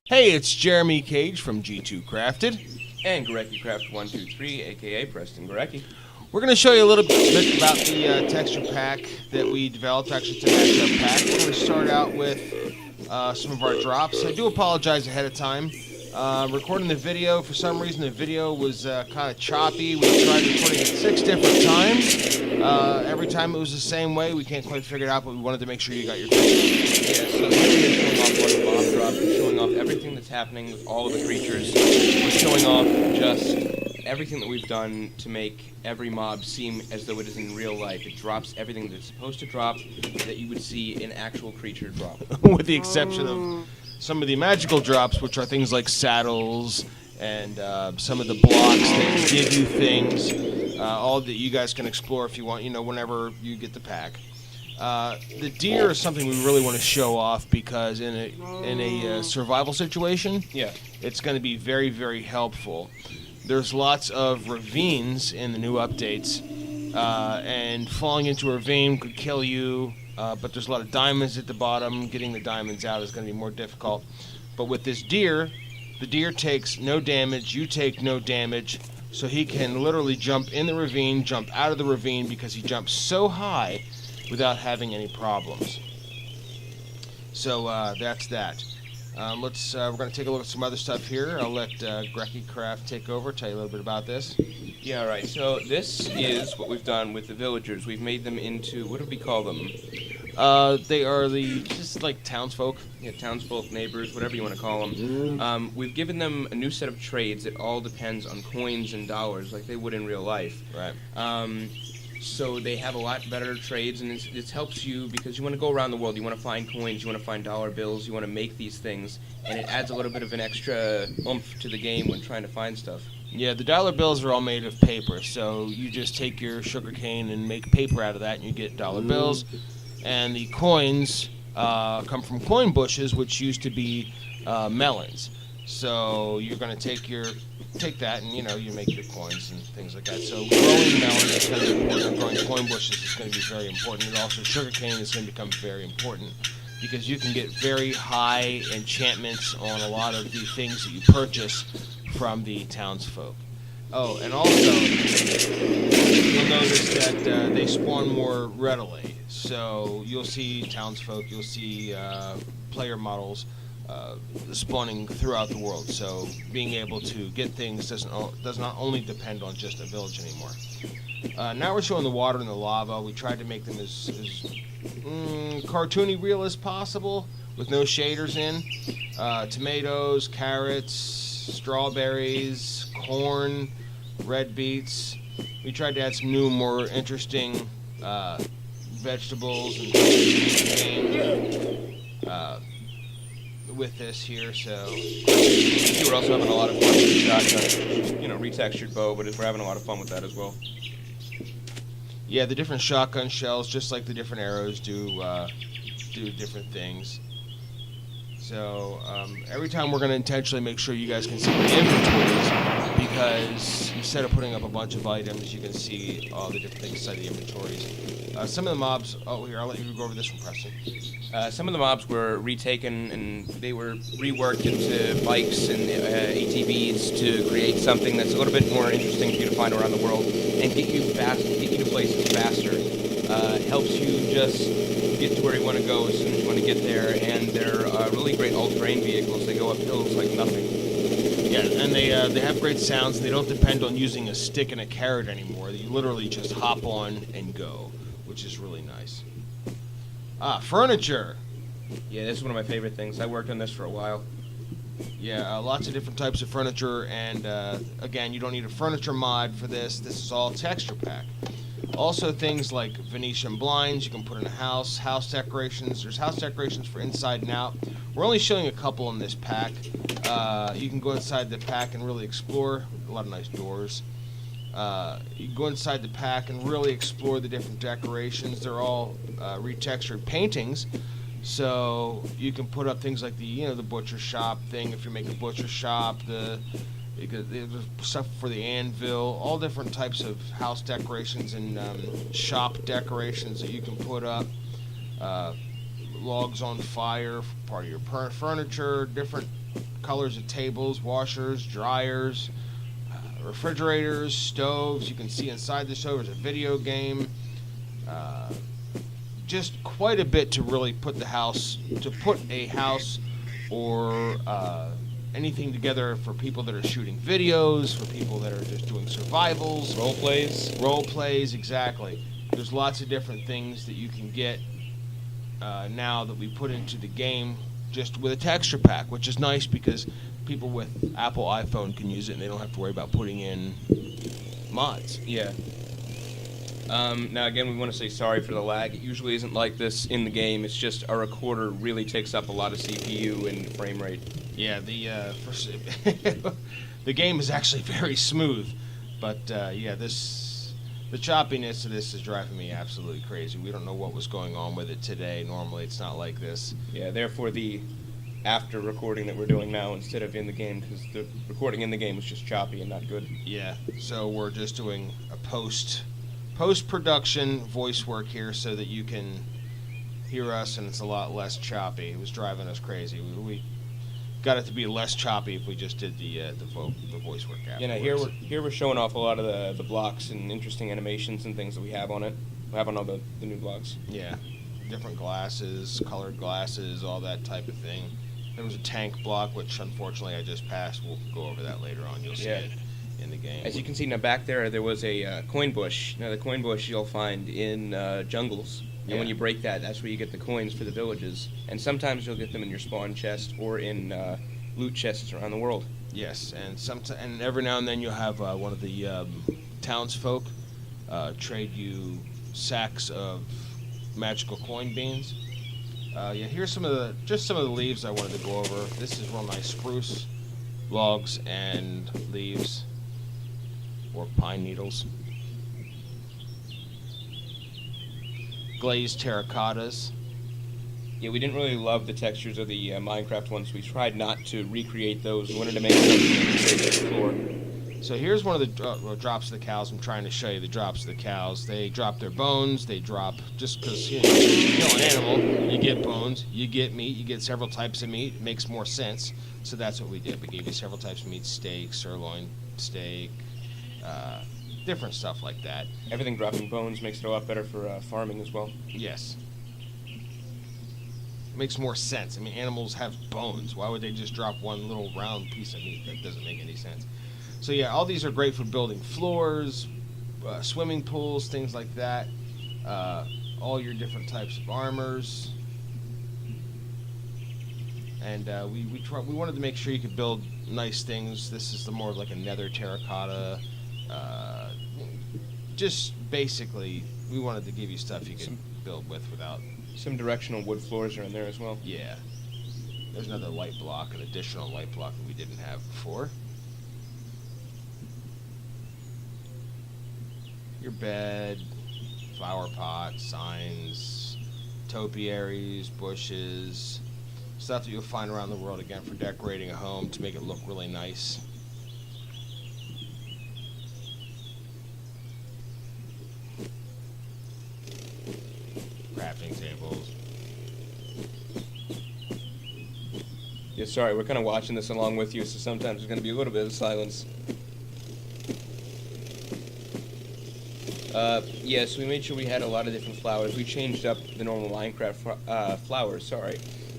Hey, it's Jeremy Cage from G2 Crafted. And Gorecki Craft 123, aka Preston Gorecki. We're going to show you a little bit about the texture pack that we developed, actually it's a matchup pack. We're going to start out with some of our drops. I do apologize ahead of time. Recording the video, for some reason the video was kind of choppy. We tried recording it 6 different times. Every time it was the same way. We can't quite figure it out, but we wanted to make sure you got your picture. Yeah, so here we're showing off one mob drop. We're showing off everything that's happening with all of the creatures. We're showing off just everything that we've done to make every mob seem as though it is in real life. It drops everything that it's supposed to drop that you would see an actual creature drop. With the exception of some of the magical drops, which are things like saddles and some of the blocks that give you things, all that you guys can explore if you want, whenever you get the pack. The deer is something we really want to show off because in a survival situation, it's going to be very, very helpful. There's lots of ravines in the new updates, and falling into a ravine could kill you, but there's a lot of diamonds at the bottom. Getting the diamonds out is going to be more difficult. But with this deer, the deer takes no damage, you take no damage, so he can literally jump in the ravine, jump out of the ravine because he jumps so high without having any problems. So that's that. We're going to take a look at some other stuff here. I'll let Gorecki Craft take over, tell you a little bit about this. Yeah, right. So this is what we've done with the villagers. We've made them into, what do we call them? They are just like townsfolk. Yeah, townsfolk, neighbors, whatever you want to call them. We've given them a new set of trades that all depends on coins and dollars like they would in real life. Right. So they have a lot better trades, and it helps you because you want to go around the world. You want to find coins, you want to find dollar bills, you want to make these things, and it adds a little bit of an extra oomph to the game when trying to find stuff. Yeah, the dollar bills are all made of paper, so you just take your sugar cane and make paper out of that, and you get dollar bills. And the coins come from coin bushes, which used to be melons. So you're going to take that and, you make your coins and things like that. So growing melons is going to be important. Growing coin bushes is going to be very important. And also sugarcane is going to become very important because you can get very high enchantments on a lot of the things that you purchase from the townsfolk. Oh, and also you'll notice that they spawn more readily. So you'll see townsfolk, you'll see player models spawning throughout the world, so being able to get things does not only depend on just a village anymore. Now we're showing the water and the lava. We tried to make them as cartoony real as possible with no shaders in. Tomatoes, carrots, strawberries, corn, red beets. We tried to add some new, more interesting vegetables and game with this here, so We're also having a lot of fun with the shotgun, retextured bow, but we're having a lot of fun with that as well. Yeah, the different shotgun shells, just like the different arrows, do different things. So every time we're going to intentionally make sure you guys can see the inventories, because instead of putting up a bunch of items, you can see all the different things inside the inventories. Some of the mobs, here, I'll let you go over this one, Preston. Some of the mobs were retaken and they were reworked into bikes and ATVs to create something that's a little bit more interesting for you to find around the world and get you to places faster. Helps you just get to where you want to go as soon as you want to get there, and they're really great all-terrain vehicles. They go up hills like nothing. Yeah, and they have great sounds, and they don't depend on using a stick and a carrot anymore. You literally just hop on and go, which is really nice. Furniture. Yeah, this is one of my favorite things. I worked on this for a while. Yeah, lots of different types of furniture, and again, you don't need a furniture mod for this. This is all texture pack. Also, things like Venetian blinds you can put in a house decorations. There's house decorations for inside and out. We're only showing a couple in this pack. You can go inside the pack and really explore. A lot of nice doors. You can go inside the pack and really explore the different decorations. They're all retextured paintings, so you can put up things like the butcher shop thing if you make a butcher shop. There's stuff for the anvil, all different types of house decorations and shop decorations that you can put up. Logs on fire, part of your furniture, different colors of tables, washers, dryers, refrigerators, stoves. You can see inside the stove there's a video game. Just quite a bit to really put a house or anything together for people that are shooting videos, for people that are just doing survivals. Role plays, exactly. There's lots of different things that you can get now that we put into the game just with a texture pack, which is nice because people with Apple iPhone can use it and they don't have to worry about putting in mods. Yeah. Now again, we want to say sorry for the lag. It usually isn't like this in the game. It's just our recorder really takes up a lot of CPU and frame rate. Yeah, the game is actually very smooth, but the choppiness of this is driving me absolutely crazy. We don't know what was going on with it today. Normally, it's not like this. Yeah, therefore the after recording that we're doing now instead of in the game, because the recording in the game was just choppy and not good. Yeah, so we're just doing a post-production voice work here so that you can hear us and it's a lot less choppy. It was driving us crazy. We got it to be less choppy if we just did the voice work afterwards. Yeah, now here we're showing off a lot of the blocks and interesting animations and things that we have on it. We have on all the new blocks. Yeah, different glasses, colored glasses, all that type of thing. There was a tank block, which unfortunately I just passed. We'll go over that later on. You'll see it in the game. As you can see now back there was a coin bush. Now the coin bush you'll find in jungles. And when you break that, that's where you get the coins for the villages. And sometimes you'll get them in your spawn chest or in loot chests around the world. Yes, and every now and then you'll have one of the townsfolk trade you sacks of magical coin beans. Here's some of the leaves I wanted to go over. This is real nice spruce logs and leaves, or pine needles. Glazed terracottas. Yeah, we didn't really love the textures of the Minecraft ones. We tried not to recreate those. We wanted to make something to create the floor. So here's one of the drops of the cows. I'm trying to show you the drops of the cows. They drop their bones. They drop, just because you kill an animal, you get bones, you get meat, you get several types of meat. It makes more sense. So that's what we did. We gave you several types of meat: steak, sirloin steak, different stuff like that. Everything dropping bones makes it a lot better for farming as well. Yes. It makes more sense. I mean, animals have bones. Why would they just drop one little round piece of meat? That doesn't make any sense. So yeah, all these are great for building floors, swimming pools, things like that. All your different types of armors. And we wanted to make sure you could build nice things. This is the more like a nether terracotta. Just basically, we wanted to give you stuff you could build with without... Some directional wood floors are in there as well. Yeah. There's another light block, an additional light block that we didn't have before. Your bed, flower pot, signs, topiaries, bushes, stuff that you'll find around the world, again, for decorating a home to make it look really nice. Crafting tables. Yeah, sorry, we're kind of watching this along with you, so sometimes there's going to be a little bit of silence. Yes, we made sure we had a lot of different flowers. We changed up the normal Minecraft flowers,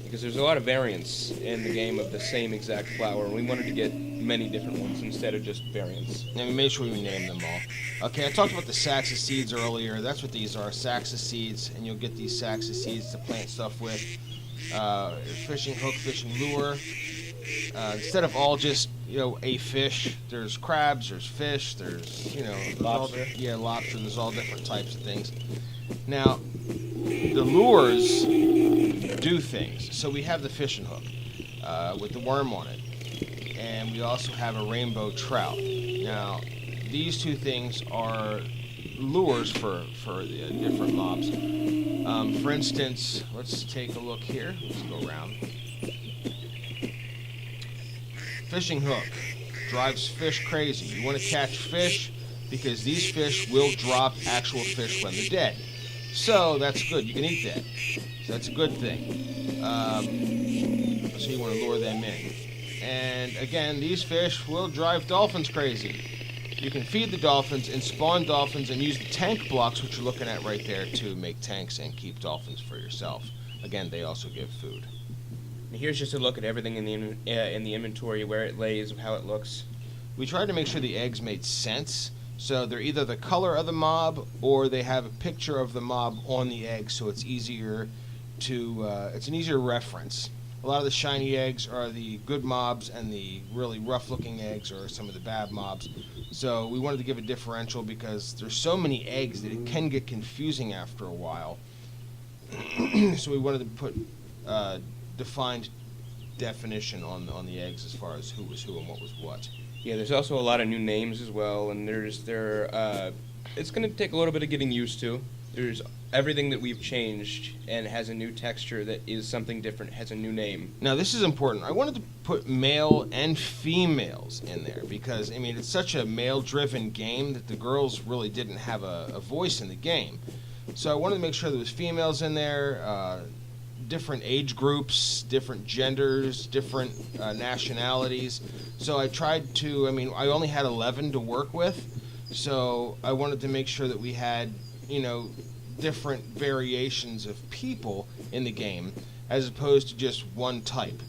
because there's a lot of variants in the game of the same exact flower, and we wanted to get many different ones instead of just variants. And we made sure we named them all. Okay, I talked about the sacks of seeds earlier. That's what these are, sacks of seeds, and you'll get these sacks of seeds to plant stuff with. Fishing hook, fishing lure. Instead of all just, a fish, there's crabs, there's fish, there's, lobster. Lobster, there's all different types of things. Now, the lures do things. So we have the fishing hook with the worm on it. And we also have a rainbow trout. Now, these two things are lures for the different mobs. For instance, let's take a look here. Let's go around. Fishing hook drives fish crazy. You want to catch fish because these fish will drop actual fish when they're dead. So that's good. You can eat that. So that's a good thing. So you want to lure them in. And again, these fish will drive dolphins crazy. You can feed the dolphins and spawn dolphins and use the tank blocks, which you're looking at right there, to make tanks and keep dolphins for yourself. Again, they also give food. And here's just a look at everything in the inventory, where it lays, how it looks. We tried to make sure the eggs made sense, so they're either the color of the mob or they have a picture of the mob on the egg, so it's easier to it's an easier reference. A lot of the shiny eggs are the good mobs, and the really rough-looking eggs are some of the bad mobs. So we wanted to give a differential because there's so many eggs that it can get confusing after a while. So we wanted to put defined definition on the eggs as far as who was who and what was what. Yeah, there's also a lot of new names as well, and it's going to take a little bit of getting used to. There's everything that we've changed and has a new texture that is something different, has a new name. Now this is important. I wanted to put male and females in there because, I mean, it's such a male-driven game that the girls really didn't have a voice in the game. So I wanted to make sure there was females in there, different age groups, different genders, different nationalities. So I tried to, I mean, I only had 11 to work with, so I wanted to make sure that we had, you know, different variations of people in the game as opposed to just one type,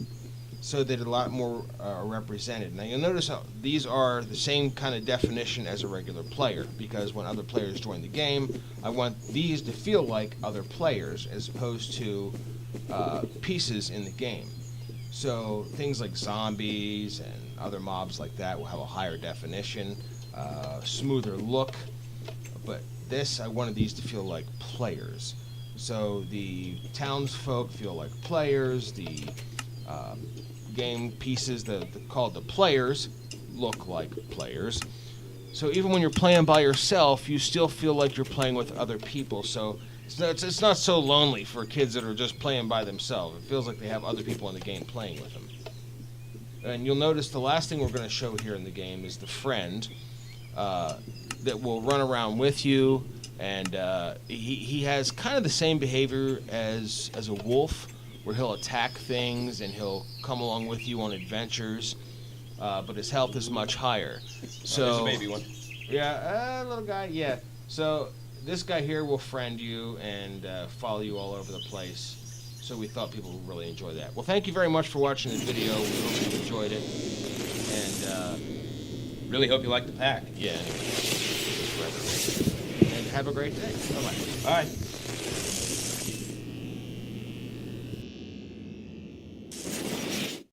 so that a lot more represented. Now you'll notice how these are the same kind of definition as a regular player, because when other players join the game, I want these to feel like other players as opposed to pieces in the game. So things like zombies and other mobs like that will have a higher definition, smoother look, but this, I wanted these to feel like players. So the townsfolk feel like players, the game pieces called the players look like players. So even when you're playing by yourself, you still feel like you're playing with other people. So it's not so lonely for kids that are just playing by themselves. It feels like they have other people in the game playing with them. And you'll notice the last thing we're going to show here in the game is the friend that will run around with you, and he has kind of the same behavior as a wolf, where he'll attack things and he'll come along with you on adventures, but his health is much higher. So there's a baby one. Yeah, little guy, yeah. So this guy here will friend you and follow you all over the place. So we thought people would really enjoy that. Well, thank you very much for watching the video. We hope you enjoyed it. And Really hope you like the pack. yeah, anyway. And have a great day. Bye-bye. Bye.